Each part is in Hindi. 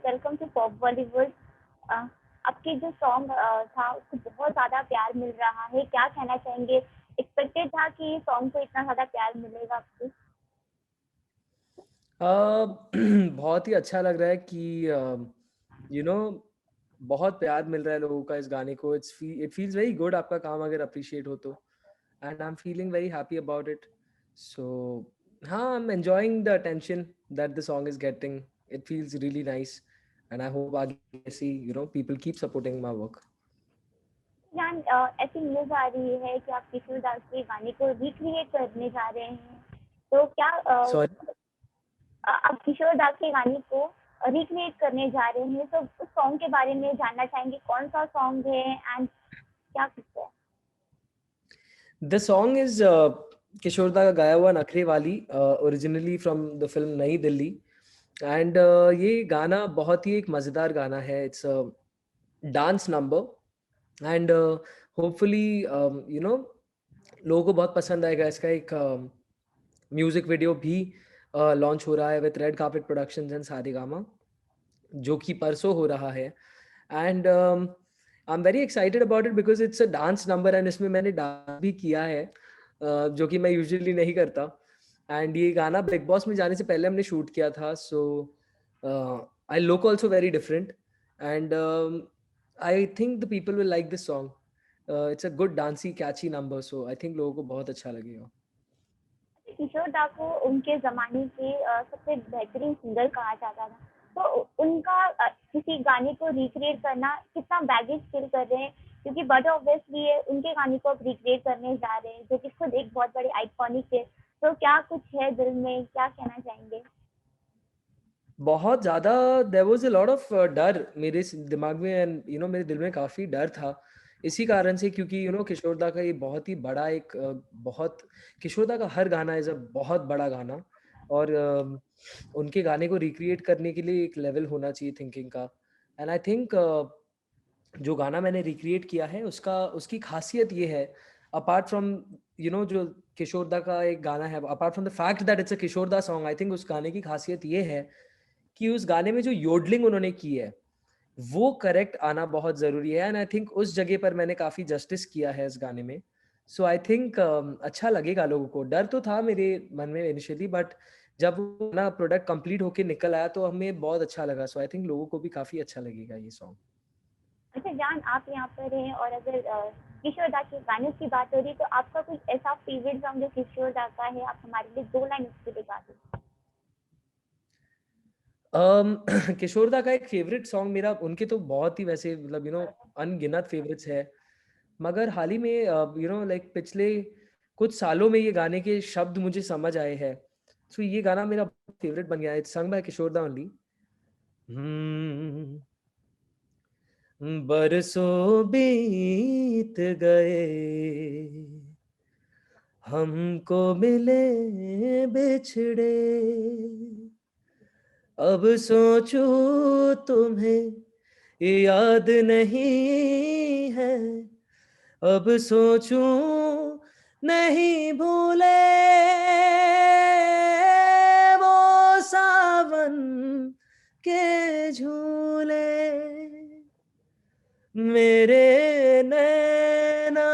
Welcome to pop Bollywood. आपके जो सॉन्ग था उसको बहुत ज़्यादा प्यार मिल रहा है, क्या कहना चाहेंगे? एक्सपेक्टेड था कि सॉन्ग को इतना ज़्यादा प्यार मिलेगा आपको? अ, बहुत ही अच्छा लग रहा है कि यू नो बहुत प्यार मिल रहा है लोगों का इस गाने को। इट फील्स वेरी गुड आपका काम अगर अप्रिशिएट हो तो, and I am feeling very happy about it. So हाँ, I am enjoying the attention that the song is getting. It feels really nice and I hope आगे ऐसे people keep supporting my work. जान, ऐसी न्यूज़ आ रही है कि आप किशोर दास के गाने को रिक्रिएट करने जा रहे हैं, तो क्या सॉरी। आप किशोर दास के गाने को रिक्रिएट करने जा रहे हैं, तो उस सॉन्ग के बारे में जानना चाहेंगे, कौन सा सॉन्ग है एंड क्या कुछ है? द सॉन्ग इज किशोर दा का गाया हुआ नखरे वाली, ओरिजिनली फ्रॉम द फिल्म नई दिल्ली। एंड ये गाना बहुत ही एक मज़ेदार गाना है। It's a dance number and hopefully लोगों को बहुत पसंद आएगा। इसका एक म्यूजिक वीडियो भी लॉन्च हो रहा है with red carpet productions and Saregama, जो कि परसों हो रहा है। And I am very excited about it because it's a dance number and इसमें मैंने डांस भी किया है, जो कि मैं यूजुअली नहीं करता। एंड ये गाना बिग बॉस में जाने से पहले हमने शूट किया था। So I look also very different and I think the people will like this song. It's a good dancy catchy number, so I think लोगों को बहुत अच्छा लगेगा। किशोर दा को उनके ज़माने के सबसे बेहतरीन सिंगर कहा जाता था। तो उनका किसी गाने को रिक्रिएट करना कितना बैगेज फ़ील कर रहे हैं? क्योंकि बट ऑब्वियसली ये उनके गाने को अब रिक्रिएट करने जा रहे हैं, जो कि खुद एक बहुत बड़े आइकॉनिक है। तो क्या कुछ है दिल में, क्या कहना चाहेंगे? बहुत ज़्यादा there was a lot of डर मेरे दिमाग में एंड मेरे दिल में काफ़ी डर था इसी कारण से, क्योंकि किशोर दा का ये बहुत ही बड़ा एक बहुत किशोर दा का हर गाना इज़ अ बहुत बड़ा गाना। और उनके गाने को रिक्रिएट करने के लिए एक लेवल होना चाहिए थिंकिंग का। एंड आई थिंक जो गाना मैंने रिक्रिएट किया है उसका उसकी खासियत ये है, अपार्ट फ्रॉम जो किशोर दा का एक गाना है, apart from the fact that it's a Kishore da song, I think उस गाने की खासियत ये है कि उस गाने में जो योडलिंग उन्होंने की है वो करेक्ट आना बहुत ज़रूरी है। एंड आई थिंक उस जगह पर मैंने काफ़ी जस्टिस किया है इस गाने में। सो आई थिंक अच्छा लगेगा लोगों को। डर तो था मेरे मन में इनिशियली, बट जब वो ना प्रोडक्ट कंप्लीट होके निकल आया तो हमें बहुत अच्छा लगा। सो आई थिंक लोगों को भी काफ़ी अच्छा लगेगा ये सॉन्ग। अच्छा जान, आप यहाँ पर हैं और अगर किशोर दा के गानों की बात हो रही है, तो आपका कुछ ऐसा फ़ेवरेट सॉन्ग जो किशोर दा का है, आप हमारे लिए 2 लाइन उसके लिए गा दें? किशोर दा का एक फेवरेट सॉन्ग मेरा, उनके तो बहुत ही वैसे अनगिनत फेवरेट्स है, मगर हाल ही में लाइक पिछले कुछ सालों में ये गाने के शब्द मुझे समझ आए हैं। सो ये गाना मेरा फेवरेट बन गया है। इट्स संग बाय किशोर दा ओनली। हम्म, बरसों बीत गए, हमको मिले बिछड़े, अब सोचूं तुम्हें याद नहीं है, अब सोचूं नहीं भूले वो सावन के झूले, मेरे नैना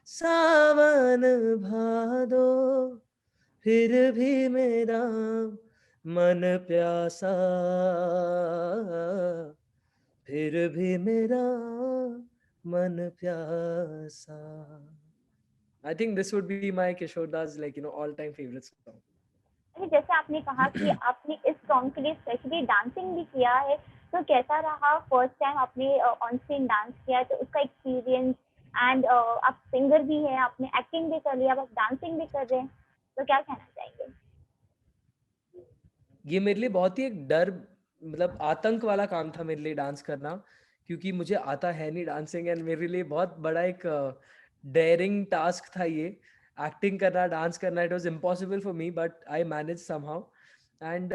सावन भादो, फिर भी मेरा मन प्यासा, फिर भी मेरा मन प्यासा। I think this would be my Kishore Das all time favourite song. अरे जैसे आपने कहा कि आपने इस सॉन्ग के लिए स्पेशली डांसिंग भी किया है, तो कैसा रहा फर्स्ट टाइम आपने ऑन स्क्रीन डांस किया है, तो उसका एक्सपीरियंस एंड आप सिंगर भी हैं, आपने एक्टिंग भी कर लिया, अब आप डांसिंग भी कर रहे हैं, तो क्या कहना चाहेंगे? ये मेरे लिए बहुत ही एक डर, आतंक वाला काम था मेरे लिए डांस करना, क्योंकि मुझे आता है नहीं डांसिंग। एंड मेरे लिए बहुत बड़ा एक डेयरिंग टास्क था ये, एक्टिंग करना, डांस करना। It was impossible for me but I manage somehow. And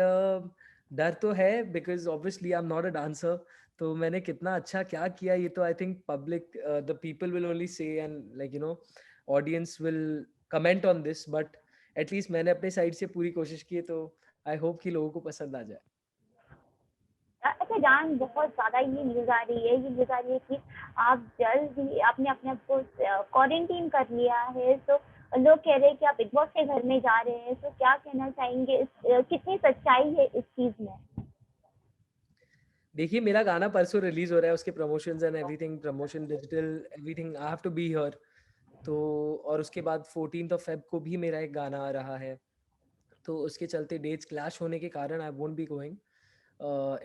डर तो है because obviously I am not a dancer. तो मैंने कितना अच्छा क्या किया ये तो I think public, the people will only say, and audience will comment on this, but at least मैंने अपने साइड से पूरी कोशिश की है, तो आई होप कि लोगों को पसंद आ जाए। दौरान बहुत ज़्यादा ये न्यूज़ आ रही है, कि आप जल्द ही आपने अपने आप को क्वारंटीन कर लिया है, तो लोग कह रहे हैं कि आप बिग बॉस के घर में जा रहे हैं, तो क्या कहना चाहेंगे कितनी सच्चाई है इस चीज़ में? देखिए, मेरा गाना परसों रिलीज़ हो रहा है, उसके promotions and everything, promotion, digital, everything, I have to be here. तो और उसके बाद 14th ऑफ फेब को भी मेरा एक गाना आ रहा है। तो उसके चलते डेट्स क्लैश होने के कारण आई won't be going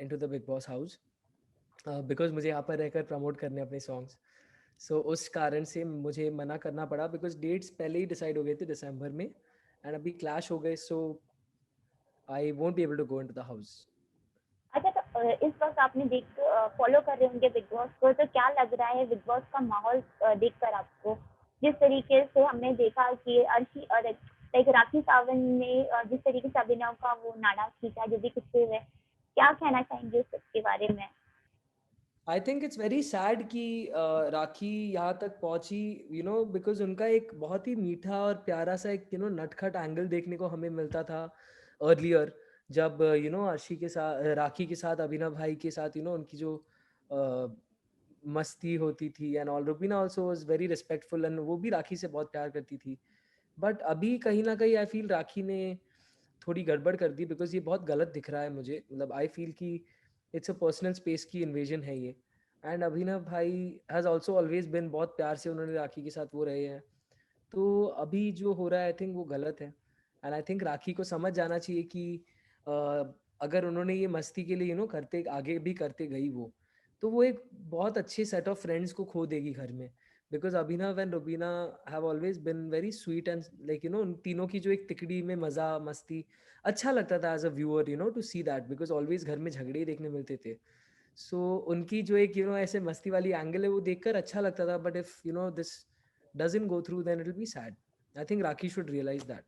into the big boss house, because मुझे यहाँ पर रहकर प्रमोट करने हैं अपने सॉन्ग्स। सो उस कारण से मुझे मना करना पड़ा, बिकॉज़ डेट्स पहले ही डिसाइड हो गए थे दिसंबर में, एंड अभी क्लैश हो गए, so I won't be able to go into the house. अच्छा, तो इस वक़्त आपने फ़ॉलो कर रहे होंगे बिग बॉस को, तो क्या लग रहा है बिग बॉस का माहौल देखकर आपको? जिस तरीके से हमने देखा कि अर्शी और लाइक राखी सावंत ने जिस तरीके से अभिनव का वो नाड़ा खींचा, जो भी किस्से हुए, क्या कहना चाहेंगे उस सब के बारे में? I think it's very sad कि राखी यहाँ तक पहुंची, बिकॉज उनका एक बहुत ही मीठा और प्यारा सा एक नटखट एंगल देखने को हमें मिलता था अर्लियर, जब अर्शी के साथ, राखी के साथ, अभिनव भाई के साथ, उनकी जो uh, मस्ती होती थी and all. Rubina also was very respectful and वो भी राखी से बहुत प्यार करती थी। बट अभी कहीं ना कहीं आई फील राखी ने थोड़ी गड़बड़ कर दी, बिकॉज ये बहुत गलत दिख रहा है मुझे। मतलब आई फील कि इट्स अ पर्सनल स्पेस की इन्वेजन है ये। एंड अभिनव भाई हैज़ ऑल्सो ऑलवेज बिन, बहुत प्यार से उन्होंने राखी के साथ वो रहे हैं। तो अभी जो हो रहा है आई थिंक वो गलत है। एंड आई थिंक राखी को समझ जाना चाहिए कि अगर उन्होंने ये मस्ती के लिए करते आगे भी करते गई वो, तो वो एक बहुत अच्छे सेट ऑफ फ्रेंड्स को खो देगी घर में। Because Abhinav and Rubina have always been very sweet and like उन तीनों की जो एक तिकड़ी में मज़ा मस्ती अच्छा लगता था as a viewer, to see that, because always घर में झगड़े ही देखने मिलते थे। सो उनकी जो एक ऐसे मस्ती वाली एंगल है वो देखकर अच्छा लगता था। But if this doesn't go through, then it'll be sad. I think Rakhi should realize that.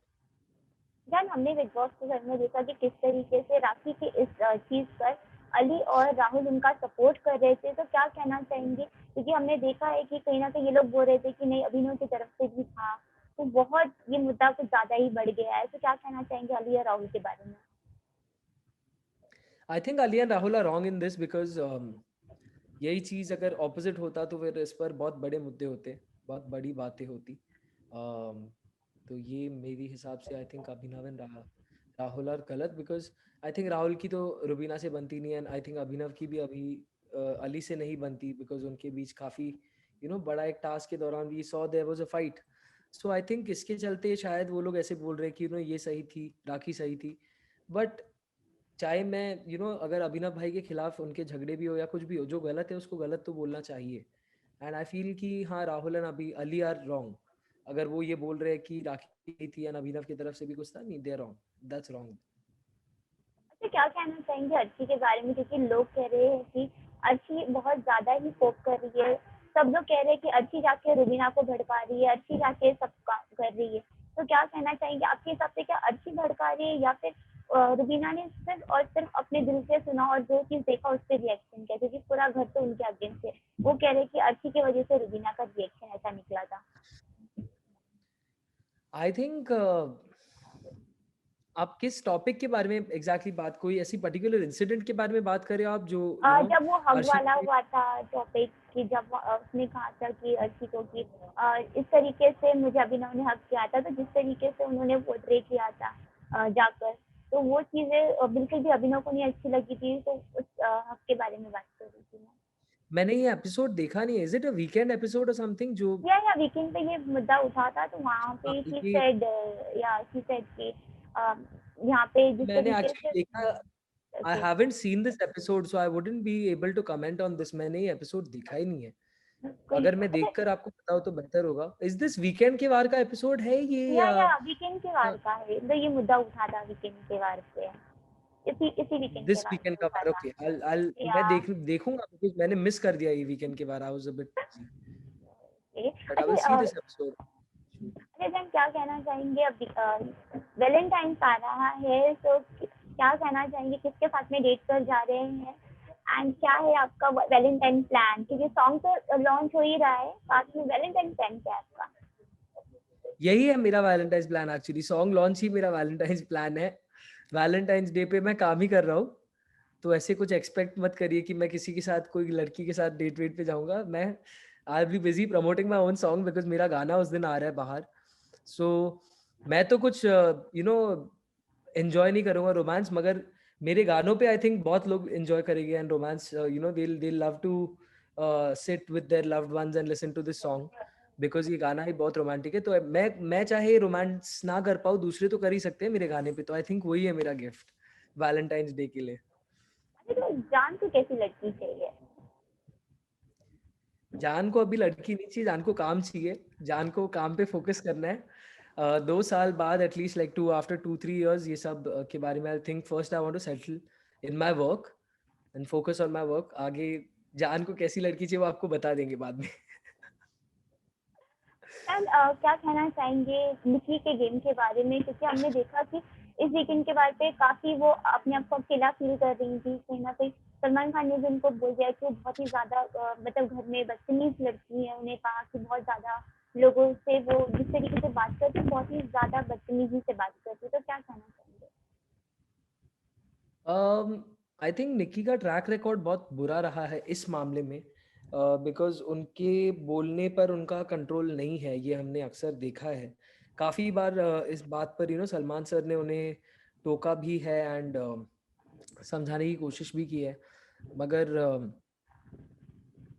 जान, हमने बिग बॉस के घर में देखा कि किस तरीके से राखी की इस चीज़ पर अली और राहुल उनका सपोर्ट कर रहे थे, तो क्या कहना चाहेंगे? क्योंकि हमने देखा है कि कहीं न कहीं ये लोग बोल रहे थे कि नहीं, अभिनव की तरफ से भी था, तो बहुत ये मुद्दा कुछ ज़्यादा ही बढ़ गया है, तो क्या कहना चाहेंगे अली और राहुल के बारे में? I think Ali and Rahul are wrong in this because यही चीज़ अगर ऑपोजिट होता तो फिर इस पर बहुत बड़े मुद्दे होते, बहुत बड़ी बातें होती। तो ये मेरी हिसाब से I think Abhinav and Rahul are गलत, बिकॉज आई थिंक राहुल की तो रुबीना से बनती नहीं है, एंड आई थिंक अभिनव की भी अभी अली से नहीं बनती, बिकॉज उनके बीच काफ़ी बड़ा एक टास्क के दौरान we saw there was a fight. So I think इसके चलते शायद वो लोग ऐसे बोल रहे हैं कि ये सही थी, राखी सही थी। बट चाहे मैं अगर अभिनव भाई के खिलाफ उनके झगड़े भी हो या कुछ भी हो, जो गलत है उसको गलत तो बोलना चाहिए। एंड आई फील कि हाँ, राहुल एंड अभी अली आर रॉन्ग। अगर वो ये बोल रहे हैं कि राखी थी एंड अभिनव की तरफ से भी कुछ था, नहीं, they are wrong, that's wrong. अच्छा, क्या कहना चाहेंगे अर्शी के बारे में? क्योंकि लोग कह रहे हैं कि अर्शी बहुत ज़्यादा ही कोप कर रही है। सब लोग कह रहे हैं कि अर्शी जाके रुबीना को भड़का रही है, अर्शी जाके सब काम कर रही है। तो क्या कहना चाहेंगे, आपके हिसाब से क्या अर्शी भड़का रही है, या फिर रुबीना ने सिर्फ और सिर्फ अपने दिल से सुना और जो चीज़ देखा उस पर रिएक्शन किया? क्योंकि पूरा घर तो उनके अगेंस्ट है। वो कह रहे हैं कि अर्शी की वजह से रुबीना का रिएक्शन ऐसा निकला था। आई थिंक आप किस टॉपिक के बारे में एग्जैक्टली बात, कोई ऐसी पर्टिकुलर इंसिडेंट के बारे में बात कर रहे हो आप, जो जब वो हग अर्शी वाला के? हुआ था टॉपिक, कि जब उसने कहा था कि अर्शी को कि इस तरीके से मुझे अभिनव ने हग किया था, तो जिस तरीके से उन्होंने पोर्ट्रे किया था जाकर, तो वो चीज़ें बिल्कुल भी अभिनव को नहीं अच्छी लगी थी, तो उस हग के बारे में बात कर रही थी मैं। मैंने ये एपिसोड देखा नहीं है, is it a weekend episode और समथिंग जो? या वीकेंड पे ये मुद्दा उठा था, तो वहाँ पे ही ये सेड, या शी सेड कि अ, यहाँ पे जिस मैंने तरीके एक्चुअली से देखा, आई कि haven't seen this episode, so I wouldn't be able to comment on this. मैंने ये एपिसोड देखा ही नहीं है। कोई अगर मैं अच्छा, देखकर आपको बताऊं तो बेहतर होगा। इज दिस वीकेंड के वार का एपिसोड है ये, या वीकेंड के वार का है, तो ये मुद्दा उठा था वीकेंड के वार पे, इसी इसी वीकेंड के दिस बाद वीकेंड में का उठा वार? था। ओके, आई या मैं देखूंगा, बिकॉज़ मैंने मिस कर दिया ये वीकेंड के वार, I was a bit busy, but I will see अच्छा, दिस एपिसोड। अच्छा जैन, क्या कहना चाहेंगे? अभी वैलेंटाइन्स आ रहा है, तो क्या कहना चाहेंगे, किसके साथ में डेट पर जा रहे हैं, एंड क्या है आपका वैलेंटाइन प्लान? क्योंकि सॉन्ग तो लॉन्च हो ही रहा है, साथ में वैलेंटाइन प्लान क्या है आपका? यही है मेरा Valentine's plan, actually song launch ही मेरा वैलेंटाइंस प्लान है। वैलेंटाइंस डे पे मैं काम ही कर रहा हूँ, तो ऐसे कुछ एक्सपेक्ट मत करिए कि मैं किसी के साथ, कोई लड़की के साथ डेट वेट पे जाऊँगा। मैं I will be busy promoting my own song because मेरा गाना उस दिन आ रहा है बाहर। सो मैं तो कुछ एन्जॉय नहीं करूँगा रोमांस, मगर मेरे गानों पे आई थिंक बहुत लोग एन्जॉय करेंगे and romance, they love to sit with their loved ones and listen to this song because ये गाना ही बहुत रोमांटिक है। तो मैं चाहे रोमांस ना कर पाऊँ, दूसरे तो कर ही सकते हैं मेरे गाने पे, तो आई थिंक वही है मेरा गिफ्ट वैलेंटाइन्स डे के लिए। अरे तो जान को कैसी लड़की चाहिए? जान को अभी लड़की नहीं चाहिए, जान को काम चाहिए। जान को काम पे फोकस करना है। 2 साल बाद at least, like to after 2-3 years, ये सब के बारे में I think first I want to settle in my work and focus on my work. आगे जान को कैसी लड़की चाहिए वो आपको बता देंगे बाद में। मैम क्या कहना चाहेंगे निकी के गेम के बारे में, क्योंकि हमने देखा कि इस वीकेंड के बाद पे काफ़ी वो अपने आप को अकेला फील कर रही थी, कहीं ना कहीं सलमान खान ने भी उनको बोल दिया कि वो बहुत ही ज़्यादा मतलब घर में बदतमीज लड़की है, उन्हें कहा कि बहुत ज़्यादा लोगों से वो जिस तरीके से बात करती है बहुत ही ज़्यादा बदतमीजी से बात करती है, तो क्या कहना चाहेंगे? आई थिंक निक्की का ट्रैक रिकॉर्ड बहुत बुरा रहा है इस मामले में, बिकॉज उनके बोलने पर उनका कंट्रोल नहीं है, ये हमने अक्सर देखा है। काफ़ी बार इस बात पर सलमान सर ने उन्हें टोका भी है एंड समझाने की कोशिश भी की है, मगर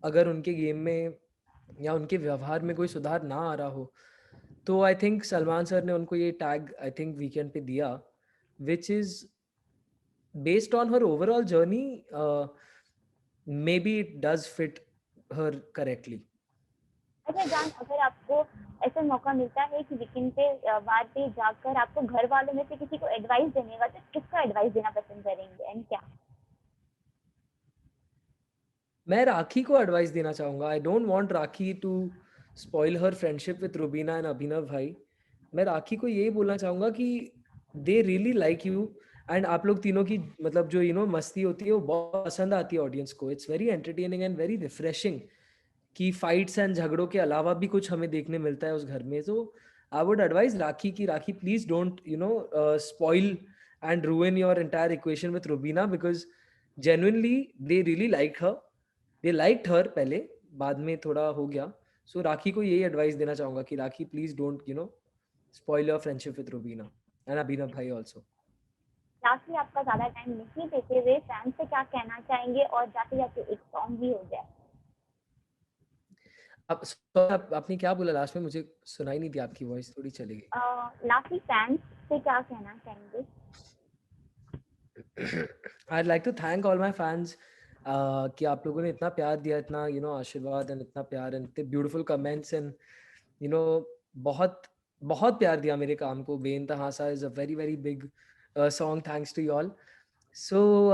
अगर उनके गेम में या उनके व्यवहार में कोई सुधार ना आ रहा हो, तो आई थिंक सलमान सर ने उनको ये टैग आई थिंक वीकेंड पे दिया, which is based on her overall journey. Maybe it does fit her correctly. अच्छा जान, अगर आपको ऐसा मौका मिलता है कि वीकेंड पे बार पे जाकर आपको घर वालों में से किसी को एडवाइस देने का, तो किसको एडवाइस देना पसंद करेंगे एंड क्या? मैं राखी को एडवाइस देना चाहूँगा। I don't want Rakhi to spoil her friendship with Rubina and Abhinav भाई। मैं राखी को यही बोलना चाहूँगा कि they really like you and आप लोग तीनों की मतलब जो मस्ती होती है वो बहुत पसंद आती है ऑडियंस को। It's very entertaining and very refreshing कि फाइट्स एंड झगड़ों के अलावा भी कुछ हमें देखने मिलता है उस घर में। तो आई वुड एडवाइज राखी की Rakhi please don't spoil and ruin your entire equation with Rubina, because genuinely they really like her, they liked her पहले, बाद में थोड़ा हो गया। सो राखी को यही एडवाइस देना चाहूंगा कि Rakhi please don't spoil your friendship with Rubina and Abhinav भाई ऑल्सो। लास्टली आपका ज़्यादा टाइम नहीं देते हुए फैंस से क्या कहना चाहेंगे, और जाते जाते एक सॉन्ग भी हो जाए। आपने क्या बोला लास्ट में, मुझे सुनाई नहीं दी, आपकी वॉइस थोड़ी चली गई। लास्टली फैंस से क्या कहना चाहेंगे? I'd like to thank all my fans कि आप लोगों ने इतना प्यार दिया, इतना आशीर्वाद एंड इतना प्यार एंड इतने beautiful comments and you know बहुत बहुत प्यार दिया मेरे काम को। बेइंतहा सा is a very very big song, thanks to you all. So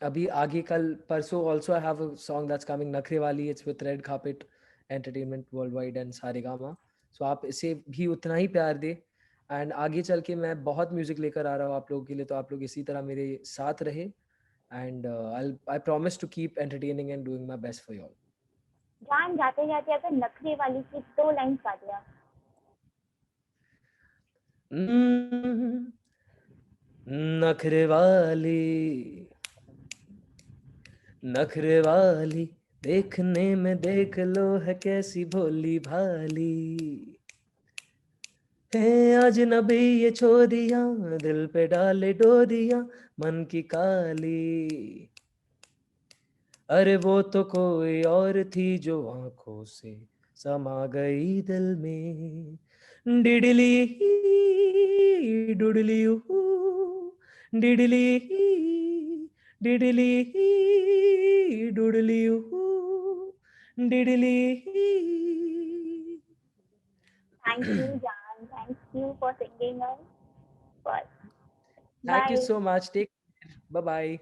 अभी आगे कल परसों also I have a song that's coming, Nakhre Wali, it's with red carpet entertainment world wide and Saregama. So आप इसे भी उतना ही प्यार दे एंड आगे चल के मैं बहुत म्यूजिक लेकर आ रहा हूँ आप लोगों के लिए, तो आप लोग इसी तरह मेरे साथ रहे and I promise to keep entertaining and doing my best for you all. जान, जाते जाते अगर नखरे वाली की 2 लाइन गा दिया। नखरे वाली, नखरे वाली, देखने में देख लो है कैसी भोली भाली, है अजनबी ये छोरियां, दिल पे डाले डोरियां, मन की काली, अरे वो तो कोई और थी जो आंखों से समा गई दिल में, diddly doodly diddly diddly doodly diddly. Thank you जान, thank you for singing us. Thank you bye. So much, take, bye bye.